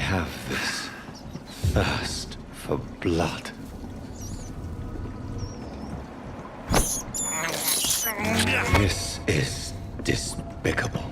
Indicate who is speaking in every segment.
Speaker 1: have this thirst for blood. This is despicable.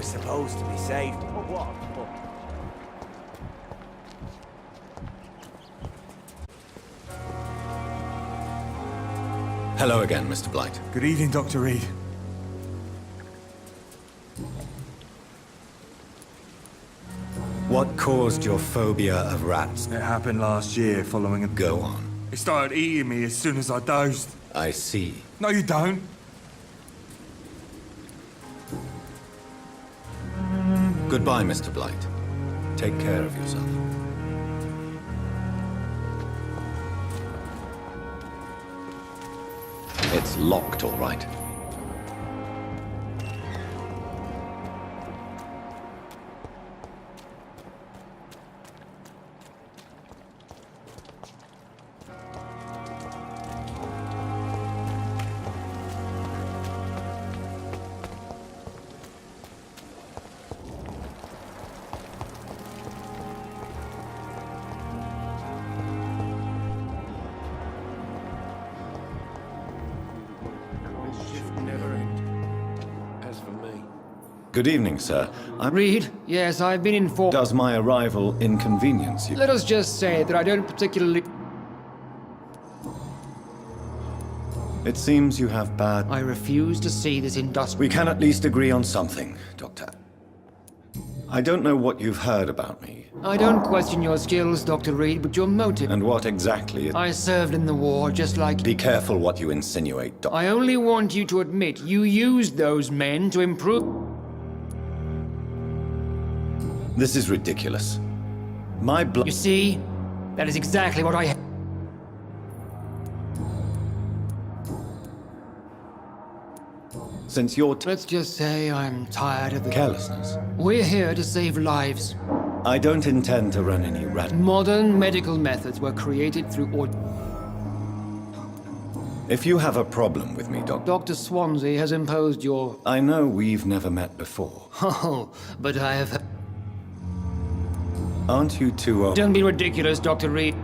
Speaker 2: We're supposed to be safe. But what?
Speaker 1: Hello again, Mr. Blight.
Speaker 3: Good evening, Dr. Reed.
Speaker 1: What caused your phobia of rats?
Speaker 3: It happened last year following a...
Speaker 1: Go on.
Speaker 3: It started eating me as soon as I dozed.
Speaker 1: I see.
Speaker 3: No, you don't.
Speaker 1: Goodbye, Mr. Blight. Take care of yourself. It's locked, all right. Good evening, sir.
Speaker 4: Reed? Yes, I've been informed.
Speaker 1: Does my arrival inconvenience you?
Speaker 4: Let us just say that I don't particularly...
Speaker 1: It seems you have bad...
Speaker 4: I refuse to see this industrial...
Speaker 1: We can at least agree on something, Doctor. I don't know what you've heard about me.
Speaker 4: I don't question your skills, Dr. Reed, but your motive...
Speaker 1: And what exactly...
Speaker 4: I served in the war, just like...
Speaker 1: Be careful what you insinuate, Doctor.
Speaker 4: I only want you to admit you used those men to improve...
Speaker 1: This is ridiculous. My blood...
Speaker 4: You see? That is exactly what I...
Speaker 1: Since you're
Speaker 4: Let's just say I'm tired of the...
Speaker 1: carelessness,
Speaker 4: We're here to save lives.
Speaker 1: I don't intend to run any
Speaker 4: Modern medical methods were created through
Speaker 1: If you have a problem with me, Doctor,
Speaker 4: Dr. Swansea has imposed your...
Speaker 1: I know we've never met before.
Speaker 4: Oh, but I have...
Speaker 1: Aren't you too old?
Speaker 4: Don't be ridiculous, Dr. Reed.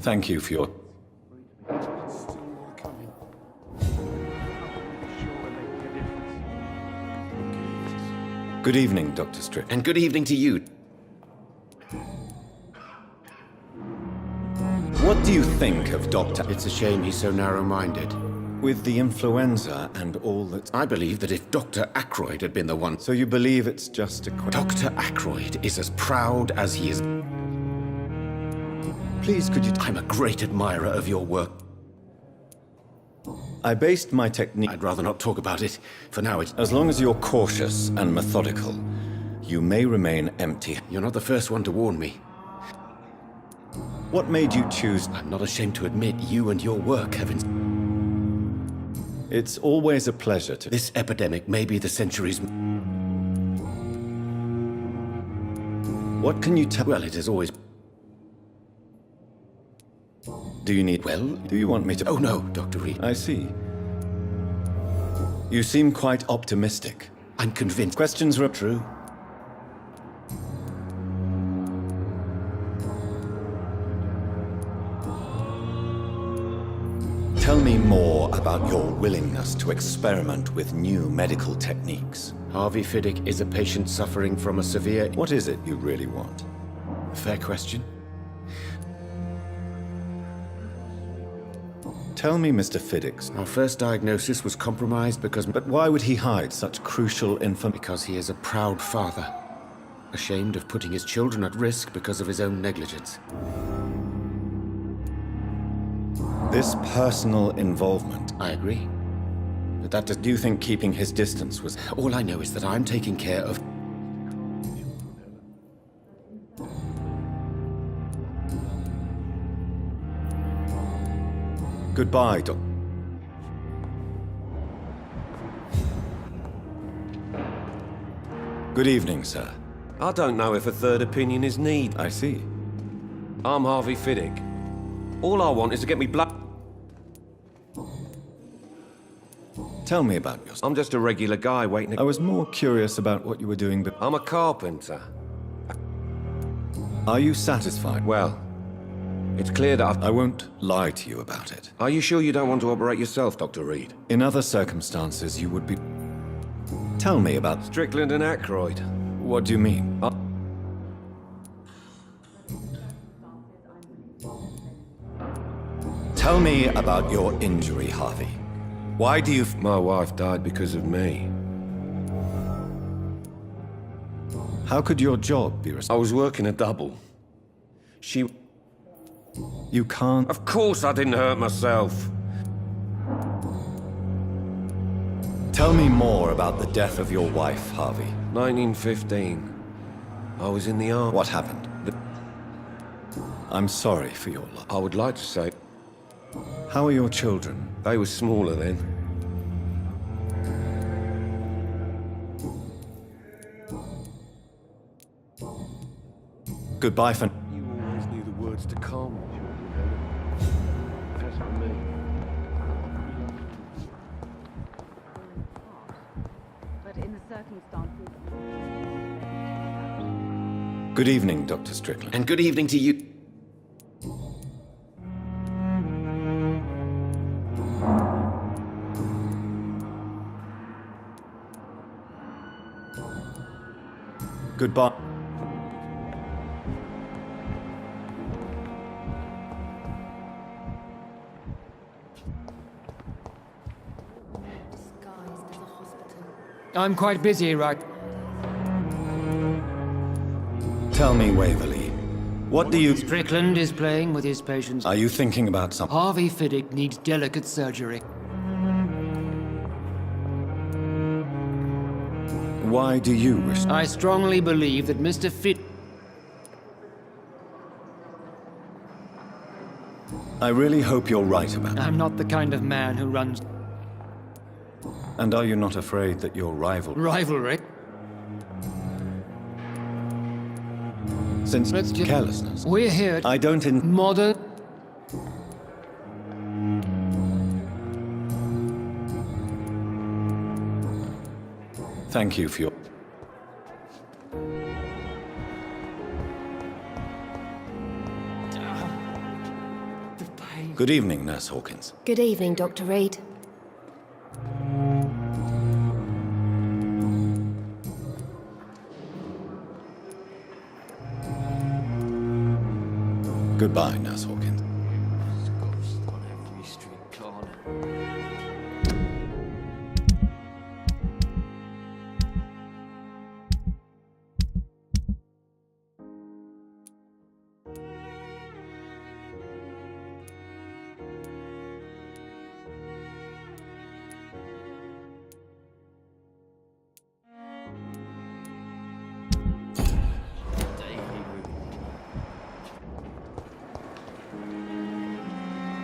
Speaker 1: Thank you for your... Good evening, Dr. Strickland.
Speaker 5: And good evening to you.
Speaker 1: What do you think of Dr.
Speaker 5: It's a shame he's so narrow-minded.
Speaker 1: With the influenza and all that...
Speaker 5: I believe that if Dr. Ackroyd had been the one...
Speaker 1: So you believe it's just a
Speaker 5: Dr. Ackroyd is as proud as he is...
Speaker 1: Please, could you...
Speaker 5: I'm a great admirer of your work.
Speaker 1: I based my technique...
Speaker 5: I'd rather not talk about it. For now, it's...
Speaker 1: As long as you're cautious and methodical, you may remain empty.
Speaker 5: You're not the first one to warn me.
Speaker 1: What made you choose...
Speaker 5: I'm not ashamed to admit you and your work have...
Speaker 1: It's always a pleasure to...
Speaker 5: This epidemic may be the century's...
Speaker 1: What can you tell...
Speaker 5: Well, it has always...
Speaker 1: Do you need...
Speaker 5: Well...
Speaker 1: Do you want me to...
Speaker 5: Oh, no, Dr. Reed.
Speaker 1: I see. You seem quite optimistic.
Speaker 5: I'm convinced...
Speaker 1: Questions are true. Tell me more about your willingness to experiment with new medical techniques.
Speaker 5: Harvey Fiddick is a patient suffering from a severe...
Speaker 1: What is it you really want?
Speaker 5: Fair question.
Speaker 1: Tell me, Mr. Fiddick.
Speaker 5: Our first diagnosis was compromised because...
Speaker 1: But why would he hide such crucial information?
Speaker 5: Because he is a proud father, ashamed of putting his children at risk because of his own negligence.
Speaker 1: This personal involvement.
Speaker 5: I agree. But that does...
Speaker 1: Do you think keeping his distance was...
Speaker 5: All I know is that I'm taking care of...
Speaker 1: Goodbye, Doc. Good evening, sir.
Speaker 6: I don't know if a third opinion is needed.
Speaker 1: I see.
Speaker 6: I'm Harvey Fiddick. All I want is to get me blood.
Speaker 1: Tell me about yourself.
Speaker 6: I'm just a regular guy waiting
Speaker 1: I was more curious about what you were doing, but...
Speaker 6: I'm a carpenter.
Speaker 1: Are you satisfied?
Speaker 6: Well, it's clear that
Speaker 1: I won't lie to you about it.
Speaker 6: Are you sure you don't want to operate yourself, Dr. Reed?
Speaker 1: In other circumstances, you would be... Tell me about...
Speaker 6: Strickland and Ackroyd.
Speaker 1: What do you mean? Tell me about your injury, Harvey. Why do you...
Speaker 6: My wife died because of me.
Speaker 1: How could your job be...
Speaker 6: I was working a double. She...
Speaker 1: You can't...
Speaker 6: Of course I didn't hurt myself.
Speaker 1: Tell me more about the death of your wife, Harvey.
Speaker 6: 1915. I was in the army.
Speaker 1: What happened? I'm sorry for your loss.
Speaker 6: I would like to say
Speaker 1: How are your children?
Speaker 6: they were smaller then.
Speaker 1: Goodbye for...
Speaker 6: You always knew the words to calm the children. As for me...
Speaker 7: But in the circumstances...
Speaker 1: Good evening, Dr. Strickland.
Speaker 5: And good evening to you.
Speaker 1: Goodbye.
Speaker 4: I'm quite busy, right?
Speaker 1: Tell me, Waverly, what do you...
Speaker 4: Strickland is playing with his patients.
Speaker 1: Are you thinking about something?
Speaker 4: Harvey Fiddick needs delicate surgery.
Speaker 1: Why do you wish...
Speaker 4: I strongly believe that Mr. Fit...
Speaker 1: I really hope you're right about...
Speaker 4: I'm not the kind of man who runs
Speaker 1: And are you not afraid that your rival...
Speaker 4: rivalry.
Speaker 1: Since
Speaker 4: Let's just-
Speaker 1: carelessness...
Speaker 4: We're here
Speaker 1: I don't in...
Speaker 4: modern...
Speaker 1: Thank you for your... Good evening, Nurse Hawkins.
Speaker 8: Good evening, Dr. Reed.
Speaker 1: Goodbye, Nurse Hawkins.
Speaker 9: On every street corner.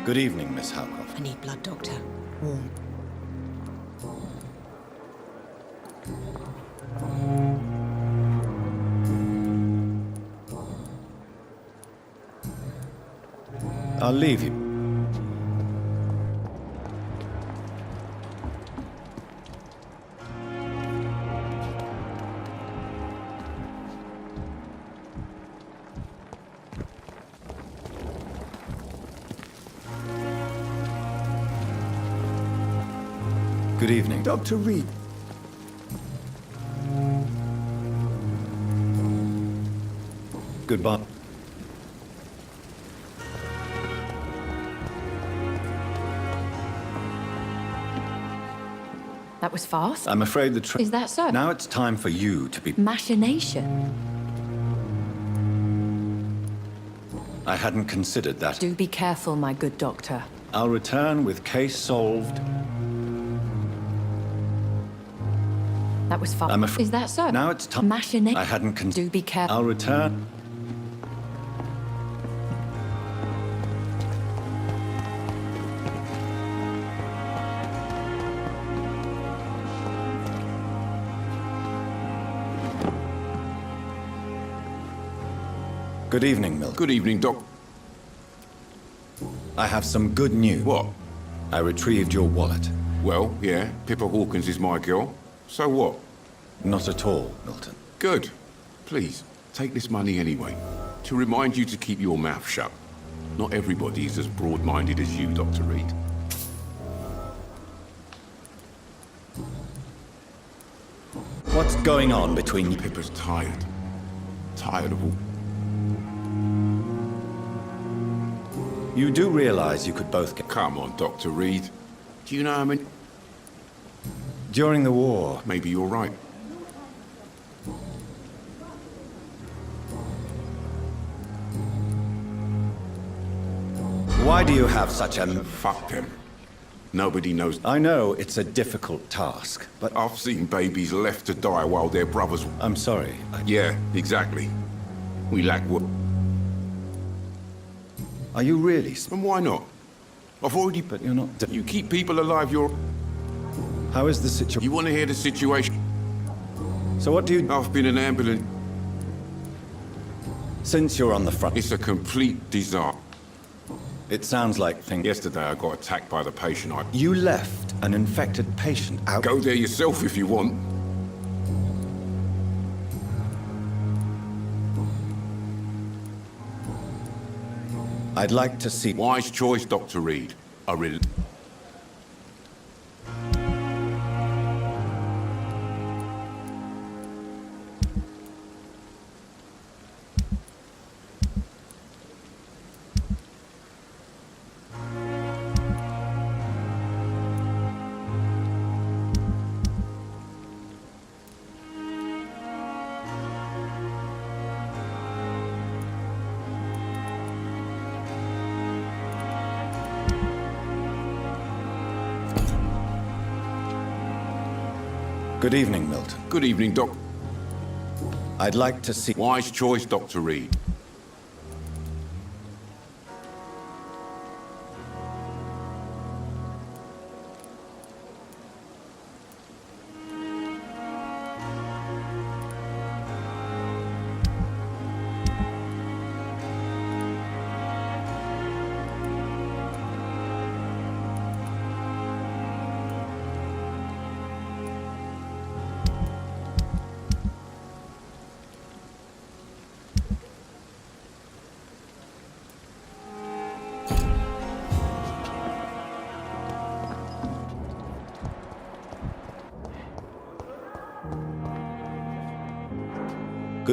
Speaker 1: Good evening, Miss Howcroft.
Speaker 8: I need blood, Doctor. Warm.
Speaker 1: I'll leave you. Good evening.
Speaker 3: Dr. Reed.
Speaker 1: Goodbye.
Speaker 7: That was fast.
Speaker 1: I'm afraid the
Speaker 7: Is that so?
Speaker 1: Now it's time for you to be...
Speaker 7: Machination.
Speaker 1: I hadn't considered that.
Speaker 7: Do be careful, my good doctor.
Speaker 1: I'll return with case solved.
Speaker 7: That was fast.
Speaker 1: I'm afraid...
Speaker 7: Is that so?
Speaker 1: Now it's time...
Speaker 7: Machination.
Speaker 1: I hadn't considered...
Speaker 7: Do be careful.
Speaker 1: I'll return... Good evening, Milk.
Speaker 10: Good evening, Doc.
Speaker 1: I have some good news.
Speaker 10: What?
Speaker 1: I retrieved your wallet.
Speaker 10: Well, yeah, Pippa Hawkins is my girl. So what?
Speaker 1: Not at all, Milton.
Speaker 10: Good. Please, take this money anyway. To remind you to keep your mouth shut. Not everybody is as broad-minded as you, Dr. Reed.
Speaker 1: What's going on between you?
Speaker 10: Pippa's tired. Tired of all...
Speaker 1: You do realize you could both get...
Speaker 10: Come on, Dr. Reed. Do you know how many...
Speaker 1: During the war,
Speaker 10: Maybe you're right.
Speaker 1: why do you have such a...
Speaker 10: Fuck them. Nobody knows...
Speaker 1: I know it's a difficult task, but
Speaker 10: I've seen babies left to die while their brothers...
Speaker 1: I'm sorry.
Speaker 10: Yeah, exactly. We lack what...
Speaker 1: Are you really...
Speaker 10: And why not? I've already...
Speaker 1: But you're not...
Speaker 10: You keep people alive, you're...
Speaker 1: How is the situation?
Speaker 10: You want to hear the situation?
Speaker 1: So what do you...
Speaker 10: I've been an ambulance.
Speaker 1: Since you're on the front...
Speaker 10: It's a complete disaster.
Speaker 1: It sounds like things...
Speaker 10: Yesterday I got attacked by the patient.
Speaker 1: You left an infected patient out...
Speaker 10: Go there yourself if you want.
Speaker 1: I'd like to see...
Speaker 10: Wise choice, Dr. Reed. I really...
Speaker 1: Good evening, Milton.
Speaker 10: Good evening, Doc.
Speaker 1: I'd like to see...
Speaker 10: Wise choice, Dr. Reed.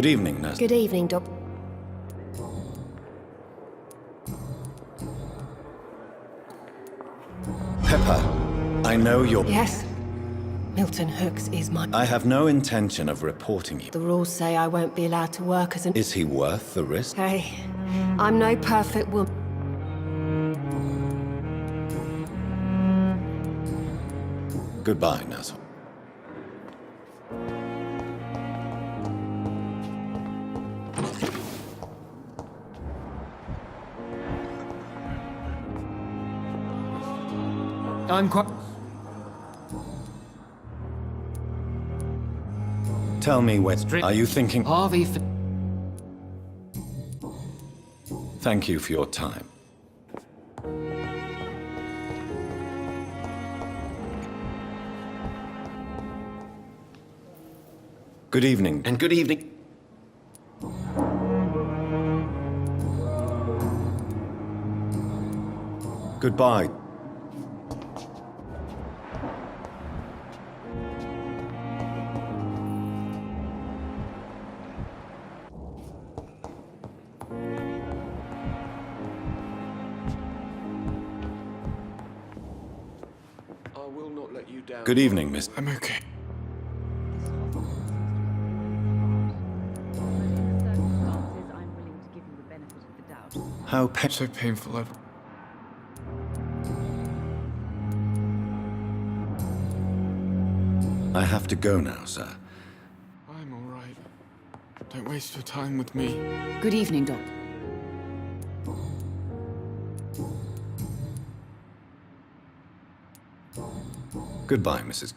Speaker 1: Good evening, nurse.
Speaker 8: Good evening, Doc.
Speaker 1: Pepper, I know you're...
Speaker 8: Yes? Milton Hooks is my...
Speaker 1: I have no intention of reporting you.
Speaker 8: The rules say I won't be allowed to work as an...
Speaker 1: Is he worth the risk?
Speaker 8: Hey, I'm no perfect woman.
Speaker 1: Goodbye, nurse.
Speaker 4: I'm quite...
Speaker 1: Tell me when... Are you thinking...
Speaker 4: Harvey...
Speaker 1: Thank you for your time. Good evening.
Speaker 5: And good evening.
Speaker 1: Goodbye.
Speaker 6: I will not let you down.
Speaker 1: Good evening, Miss...
Speaker 3: I'm okay.
Speaker 1: How
Speaker 3: So painful.
Speaker 1: I have to go now, sir.
Speaker 3: I'm all right. Don't waste your time with me.
Speaker 7: Good evening, Doc.
Speaker 1: Goodbye, Mrs.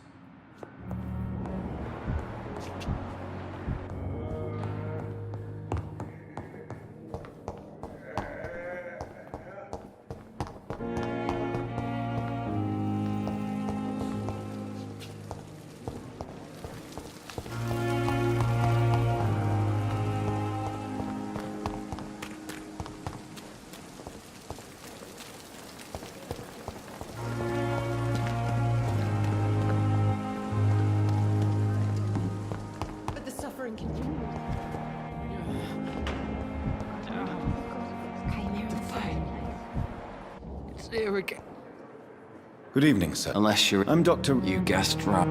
Speaker 8: But the suffering continues. Came here on the phone.
Speaker 9: It's here again.
Speaker 1: Good evening, sir.
Speaker 9: Unless you're...
Speaker 1: I'm Dr.
Speaker 9: You guessed right.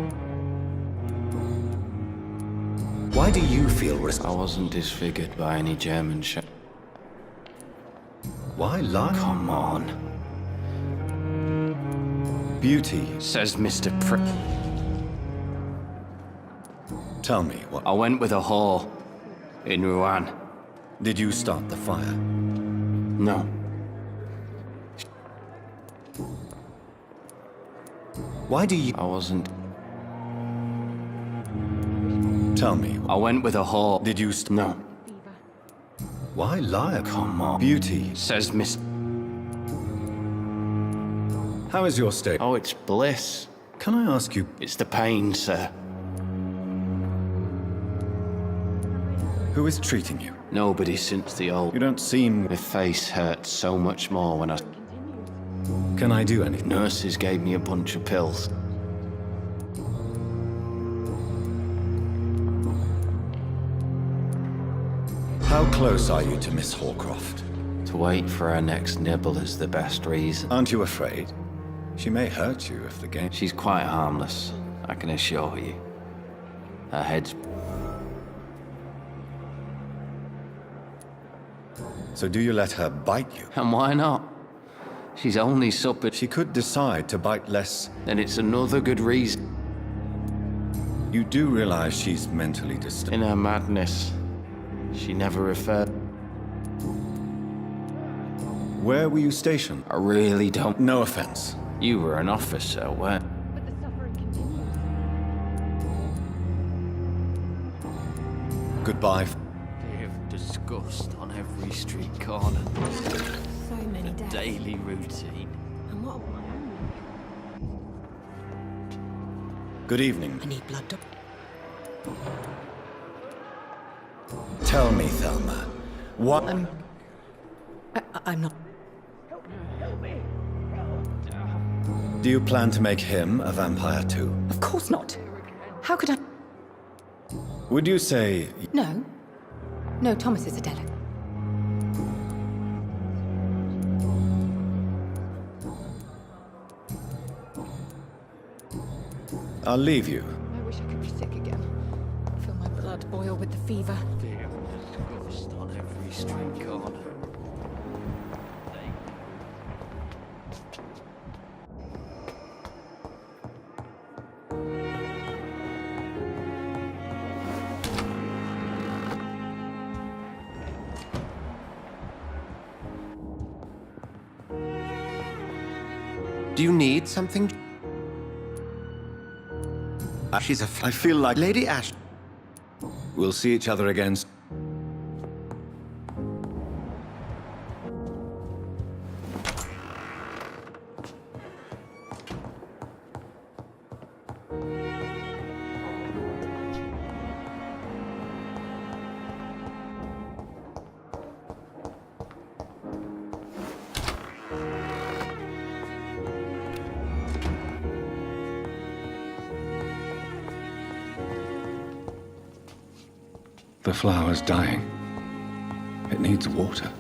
Speaker 1: Why do you feel
Speaker 9: I wasn't disfigured by any German shell.
Speaker 1: Why lie?
Speaker 9: Come on.
Speaker 1: Beauty.
Speaker 9: Says Mr.
Speaker 1: Tell me, what...
Speaker 9: I went with a whore. In Rouen.
Speaker 1: Did you start the fire?
Speaker 9: No.
Speaker 1: Why do you...
Speaker 9: I wasn't...
Speaker 1: Tell me,
Speaker 9: I went with a whore.
Speaker 1: did you...
Speaker 9: No.
Speaker 1: Why lie?
Speaker 9: Come on.
Speaker 1: Beauty.
Speaker 9: Says Miss...
Speaker 1: How is your state?
Speaker 9: Oh, it's bliss.
Speaker 1: Can I ask you,
Speaker 9: It's the pain, sir.
Speaker 1: who is treating you?
Speaker 9: Nobody since the old...
Speaker 1: You don't seem...
Speaker 9: My face hurts so much more when I...
Speaker 1: Can I do anything?
Speaker 9: Nurses gave me a bunch of pills.
Speaker 1: How close are you to Miss Horcroft?
Speaker 9: To wait for her next nibble is the best reason.
Speaker 1: Aren't you afraid? She may hurt you if the game...
Speaker 9: She's quite harmless, I can assure you. Her head's...
Speaker 1: So do you let her bite you?
Speaker 9: And why not? She's only suppered.
Speaker 1: She could decide to bite less.
Speaker 9: Then it's another good reason.
Speaker 1: You do realize she's mentally disturbed?
Speaker 9: In her madness, she never referred.
Speaker 1: Where were you stationed?
Speaker 9: I really don't.
Speaker 1: No offense.
Speaker 9: You were an officer, weren't?
Speaker 8: But the suffering continues.
Speaker 1: Goodbye.
Speaker 9: They have disgust on every street corner.
Speaker 8: So many days.
Speaker 9: Daily routine.
Speaker 8: And what?
Speaker 1: Good evening.
Speaker 8: I need blood.
Speaker 1: Tell me, Thelma, what...
Speaker 8: I'm not.
Speaker 1: Do you plan to make him a vampire too?
Speaker 8: Of course not. How could I?
Speaker 1: Would you say...
Speaker 8: No. No, Thomas is a delicate.
Speaker 1: I'll leave you.
Speaker 8: I wish I could be sick again. Feel my blood boil with the fever.
Speaker 9: They have disgust on every street corner.
Speaker 2: Do you need something? She's a
Speaker 1: I feel like...
Speaker 2: Lady Ash.
Speaker 1: We'll see each other again. The flower's dying. It needs water.